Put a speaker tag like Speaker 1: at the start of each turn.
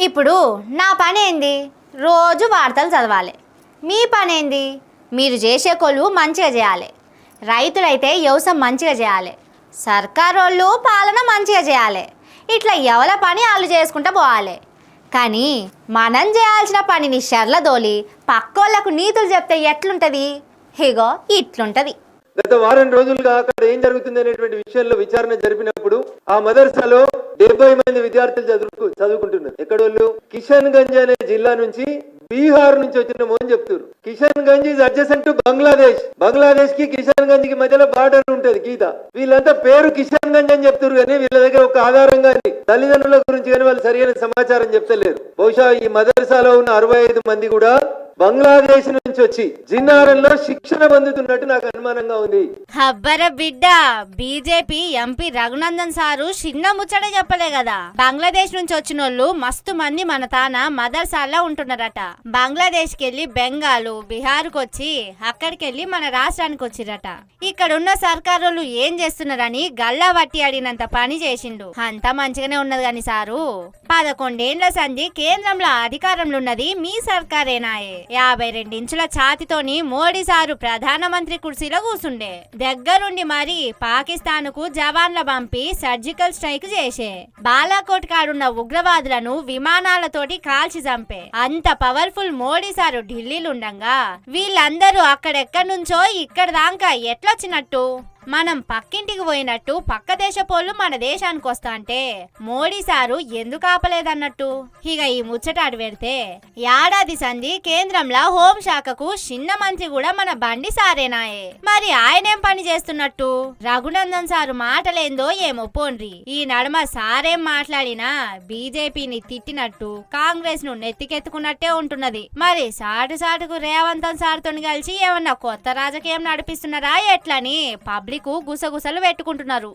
Speaker 1: ఇప్పుడు నా పని ఏంది? రోజు వార్తలు చదవాలి. మీ పని ఏంది? మీరు చేసే కొలువు మంచిగా చేయాలి. రైతులైతే వ్యవసాయం మంచిగా చేయాలి. సర్కారోళ్ళు పాలన మంచిగా చేయాలి. ఇట్లా ఎవరి పని వాళ్ళు చేసుకుంటూ పోవాలి. కానీ మనం చేయాల్సిన పనిని షర్లదోలి పక్కోళ్లకు నీతులు చెప్తే ఎట్లుంటుంది? ఇగో ఇట్లుంటుంది.
Speaker 2: గత వారం రోజులుగా అక్కడ ఏం జరుగుతుంది అనేటువంటి విషయంలో విచారణ జరిపినప్పుడు ఆ మదర్సాలో 70 మంది విద్యార్థులు చదువుకుంటున్నారు. ఎక్కడోళ్ళు కిషన్ గంజ్ అనే జిల్లా నుంచి బీహార్ నుంచి వచ్చినాము అని చెప్తారు. Kishanganj is adjacent to Bangladesh కి కిషన్ గంజ్ కి మధ్యలో బార్డర్ ఉంటది గీత. వీళ్ళంతా పేరు కిషన్ గంజ్ అని చెప్తారు కానీ వీళ్ళ దగ్గర ఒక ఆధారం కానీ తల్లిదండ్రుల గురించి కానీ వాళ్ళు సరైన సమాచారం చెప్తలేరు. బహుశా ఈ మదర్సాలో ఉన్న 65 మంది కూడా బంగ్లాదేశ్ నుంచి వచ్చి జిన్నారంలో శిక్షణ పొందుతున్నట్టు నాకు అనుమానంగా ఉంది.
Speaker 1: హబ్బర బిడ్డ, బీజేపీ ఎంపీ రఘునందన్ సారు చిన్న ముచ్చట చెప్పలే కదా. బంగ్లాదేశ్ నుంచి వచ్చిన వాళ్ళు మస్తు మంది మన తాన మదర్సాల్లో ఉంటున్నారట. బంగ్లాదేశ్ కెళ్ళి బెంగాలు, బీహార్ వచ్చి అక్కడికెళ్ళి మన రాష్ట్రానికి వచ్చిరట. ఇక్కడున్న సర్కారులు ఏం చేస్తున్నారని గల్లా వట్టి అడిగినంత పని చేసిండు. అంతా మంచిగానే ఉన్నది గాని సారు, 11 ఏళ్ల సంధి కేంద్రంలో అధికారంలో ఉన్నది మీ సర్కారేనాయే. 52 ఇంచుల ఛాతితోని మోడీ సారు ప్రధానమంత్రి కుర్చీలో కూర్చుండే. దగ్గరుండి మరి పాకిస్తాన్ కు జవాన్ల పంపి సర్జికల్ స్ట్రైక్ చేసే, బాలాకోట్ కాడున్న ఉగ్రవాదులను విమానాలతోటి కాల్చి చంపే అంత పవర్ఫుల్ మోడీ సారు ఢిల్లీలుండగా వీళ్ళందరూ అక్కడెక్కడి నుంచో ఇక్కడ దాకా ఎట్లొచ్చినట్టు? మనం పక్కింటికి పోయినట్టు పక్క దేశపోళ్ళు మన దేశానికి వస్తా అంటే మోడీ సారు ఎందుకు ఆపలేదన్నట్టు. ఇక ఈ ముచ్చటాడు పెడితే ఏడాది సంధి కేంద్రంలో హోంశాఖకు చిన్న మంత్రి కూడా మన బండి సారేనాయే. మరి ఆయనేం పని చేస్తున్నట్టు? రఘునందన్ సారు మాటలేందో ఏమో పోన్రి. ఈ నడుమ సారేం మాట్లాడినా బీజేపీని తిట్టినట్టు, కాంగ్రెస్ ను నెత్తికెత్తుకున్నట్టే ఉంటున్నది. మరి సాటుకు రేవంతన్ సార్తో కలిసి ఏమన్నా కొత్త రాజకీయం నడిపిస్తున్నారా ఎట్లని పబ్లిక్ గుసగుసలు పెట్టుకుంటున్నారు.